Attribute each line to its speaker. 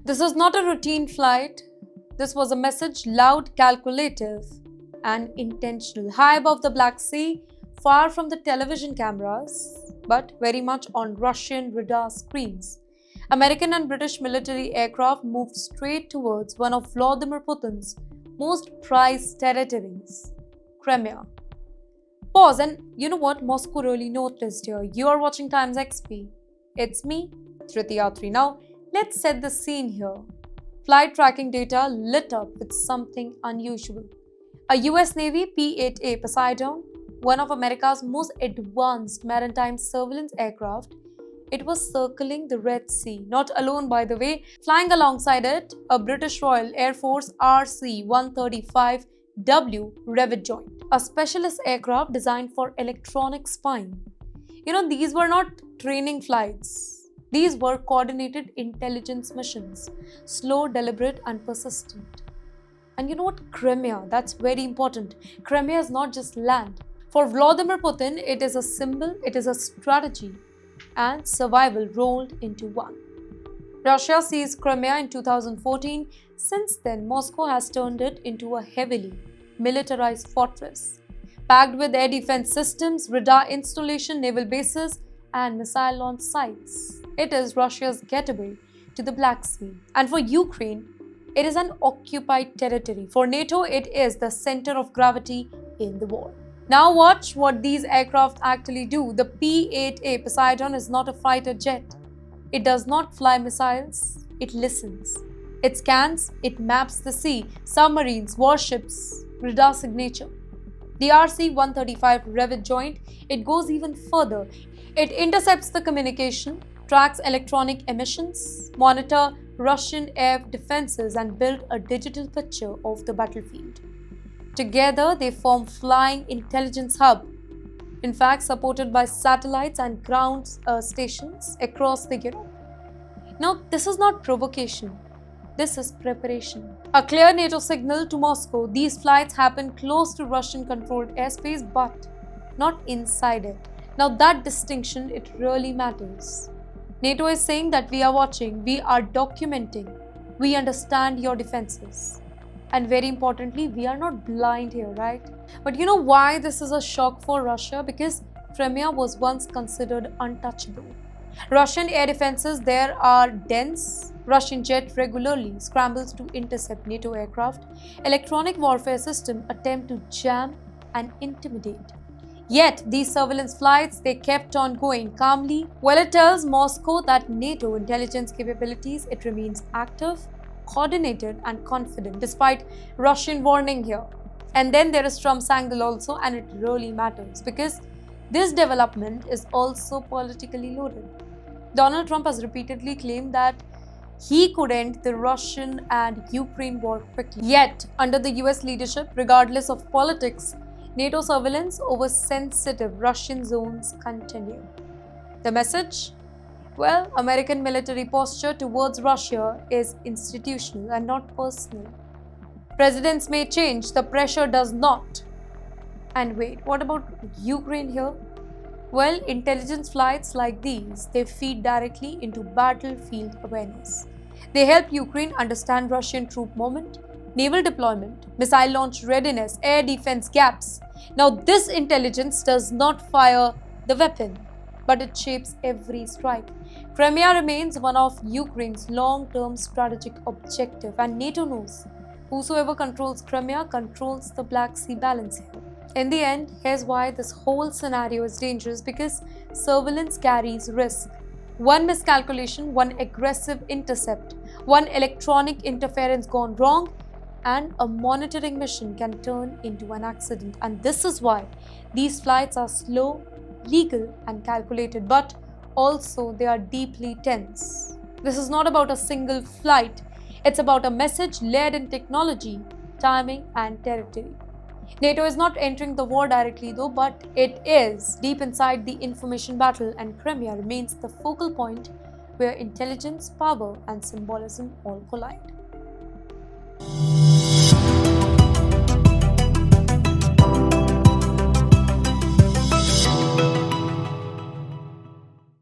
Speaker 1: This was not a routine flight. This was a message loud, calculative, and intentional. High above the Black Sea, far from the television cameras, but very much on Russian radar screens. American and British military aircraft moved straight towards one of Vladimir Putin's most prized territories, Crimea. Pause, and you know what? Moscow really noticed here. You are watching Times XP. It's me, Triti Yatri. Now, let's set the scene here. Flight tracking data lit up with something unusual. A US Navy P-8A Poseidon, one of America's most advanced maritime surveillance aircraft, it was circling the Red Sea. Not alone, by the way, flying alongside it, a British Royal Air Force RC-135W Revit joint, a specialist aircraft designed for electronic spying. These were not training flights. These were coordinated intelligence missions, slow, deliberate, and persistent. And you know what? Crimea, that's very important. Crimea is not just land. For Vladimir Putin, it is a symbol, it is a strategy, and survival rolled into one. Russia seized Crimea in 2014. Since then, Moscow has turned it into a heavily militarized fortress, packed with air defense systems, radar installation, naval bases, and missile launch sites. It is Russia's getaway to the Black Sea. And for Ukraine, it is an occupied territory. For NATO, it is the center of gravity in the war. Now watch what these aircraft actually do. The P-8A Poseidon is not a fighter jet. It does not fly missiles. It listens. It scans, it maps the sea, submarines, warships, radar signature. The RC-135 Revit joint, it goes even further. It intercepts the communication, tracks electronic emissions, monitor Russian air defenses, and build a digital picture of the battlefield. Together, they form Flying Intelligence Hub, in fact supported by satellites and ground stations across the Europe. Now, this is not provocation. This is preparation. A clear NATO signal to Moscow. These flights happen close to Russian-controlled airspace, but not inside it. Now, that distinction, it really matters. NATO is saying that we are watching, we are documenting, we understand your defenses. And very importantly, we are not blind here, right? But you know why this is a shock for Russia? Because Crimea was once considered untouchable. Russian air defenses there are dense. Russian jet regularly scrambles to intercept NATO aircraft. Electronic warfare system attempt to jam and intimidate. Yet, these surveillance flights, they kept on going calmly. Well, it tells Moscow that NATO intelligence capabilities, it remains active, coordinated, and confident despite Russian warning here. And then there is Trump's angle also, and it really matters because this development is also politically loaded. Donald Trump has repeatedly claimed that he could end the Russian and Ukraine war quickly. Yet, under the US leadership, regardless of politics, NATO surveillance over sensitive Russian zones continue. The message? Well, American military posture towards Russia is institutional and not personal. Presidents may change, the pressure does not. And wait, what about Ukraine here? Well, intelligence flights like these, they feed directly into battlefield awareness. They help Ukraine understand Russian troop movement, naval deployment, missile launch readiness, air defense gaps. Now, this intelligence does not fire the weapon, but it shapes every strike. Crimea remains one of Ukraine's long-term strategic objective, and NATO knows whosoever controls Crimea controls the Black Sea balance here. In the end, here's why this whole scenario is dangerous, because surveillance carries risk. One miscalculation, one aggressive intercept, one electronic interference gone wrong, and a monitoring mission can turn into an accident. And this is why these flights are slow, legal, and calculated, but also they are deeply tense. This is not about a single flight, it's about a message layered in technology, timing, and territory. NATO is not entering the war directly though, but it is deep inside the information battle, and Crimea remains the focal point where intelligence, power, and symbolism all collide.